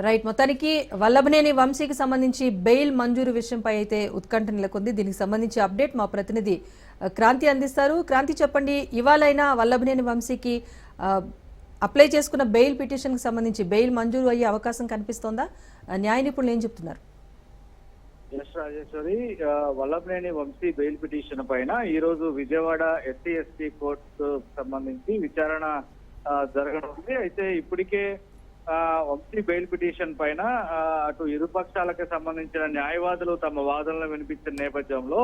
Right. మొత్తానికి వల్లభనేని వంశీకి సంబంధించి బెయిల్ మంజూరు విషయంపై అయితే ఉత్కంఠ నెలకొంది. దీనికి సంబంధించి అప్డేట్ మా ప్రతినిధి క్రాంతి అందిస్తారు. క్రాంతి, చెప్పండి, ఇవాళైనా వల్లభనేని వంశీకి అప్లై చేసుకున్న బెయిల్ పిటిషన్కి సంబంధించి బెయిల్ మంజూరు అయ్యే అవకాశం కనిపిస్తోందా? న్యాయ నిపుణులు ఏం చెప్తున్నారు? S Rajeshwari, Vallabhaneni Vamsi bail petition పైన ఈ రోజు విజయవాడ ఎస్సీ కోర్టు సంబంధించి విచారణ జరగనుంది. అయితే ఇప్పటికే వంశీ బెయిల్ పిటిషన్ పైన అటు ఇరుపక్షాలకు సంబంధించిన న్యాయవాదులు తమ వాదనలు వినిపించిన నేపథ్యంలో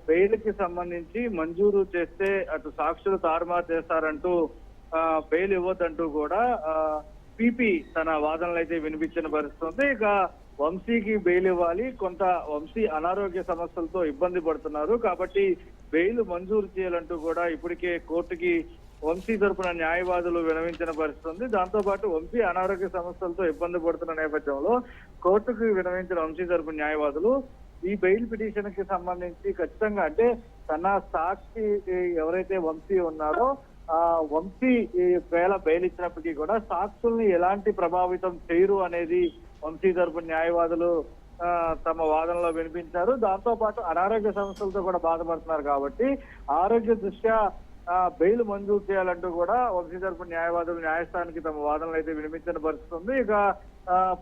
బెయిల్ కి సంబంధించి మంజూరు చేస్తే అటు సాక్షులు తారుమారు చేస్తారంటూ బెయిల్ ఇవ్వద్దంటూ కూడా పీపీ తన వాదనలు అయితే వినిపించిన పరిస్థితుంది. ఇక వంశీకి బెయిల్ ఇవ్వాలి, కొంత వంశీ అనారోగ్య సమస్యలతో ఇబ్బంది పడుతున్నారు కాబట్టి బెయిల్ మంజూరు చేయాలంటూ కూడా ఇప్పటికే కోర్టుకి వంశీ తరపున న్యాయవాదులు వినవించిన పరిస్థితి ఉంది. దాంతో పాటు వంశీ అనారోగ్య సమస్యలతో ఇబ్బంది పడుతున్న నేపథ్యంలో కోర్టుకు వినవించిన వంశీ తరపు న్యాయవాదులు ఈ బెయిల్ పిటిషన్ కి సంబంధించి ఖచ్చితంగా అంటే తన సాక్షి ఎవరైతే వంశీ ఉన్నారో ఆ వంశీ వేళ బెయిల్ ఇచ్చినప్పటికీ కూడా సాక్షుల్ని ఎలాంటి ప్రభావితం చేయరు అనేది వంశీ తరపు న్యాయవాదులు తమ వాదనలో వినిపించారు. దాంతో పాటు అనారోగ్య సమస్యలతో కూడా బాధపడుతున్నారు కాబట్టి ఆరోగ్య దృష్ట్యా బెయిల్ మంజూరు చేయాలంటూ కూడా వంశీ తరపు న్యాయవాదులు న్యాయస్థానానికి తమ వాదనలు అయితే వినిపించిన పరిస్థితి ఉంది. ఇక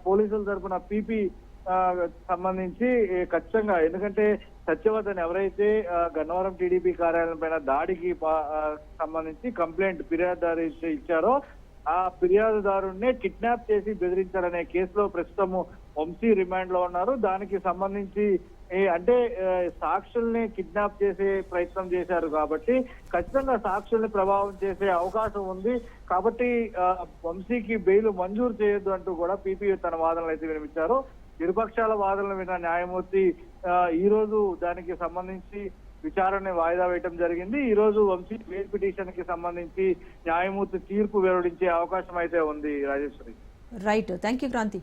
పోలీసుల తరపున పీపీ సంబంధించి ఖచ్చితంగా, ఎందుకంటే సత్యవతని ఎవరైతే గన్నవరం టీడీపీ కార్యాలయం పైన దాడికి సంబంధించి కంప్లైంట్ ఫిర్యాదుదారు ఇచ్చారో ఆ ఫిర్యాదుదారునే కిడ్నాప్ చేసి బెదిరించారనే కేసులో ప్రస్తుతం వంశీ రిమాండ్ లో ఉన్నారు. దానికి సంబంధించి అంటే సాక్షుల్ని కిడ్నాప్ చేసే ప్రయత్నం చేశారు కాబట్టి ఖచ్చితంగా సాక్షుల్ని ప్రభావం చేసే అవకాశం ఉంది. కాబట్టి వంశీకి బెయిల్ మంజూరు చేయొద్దు అంటూ కూడా పీపీ తన వాదనలు అయితే వినిపించారు. ఇరుపక్షాల వాదనలు విన్న న్యాయమూర్తి ఈ రోజు దానికి సంబంధించి విచారణ వాయిదా వేయడం జరిగింది. ఈ రోజు వంశీ బెయిల్ పిటిషన్ కి సంబంధించి న్యాయమూర్తి తీర్పు వెల్లడించే అవకాశం అయితే ఉంది. Rajeshwari. Right. Thank you Kranti.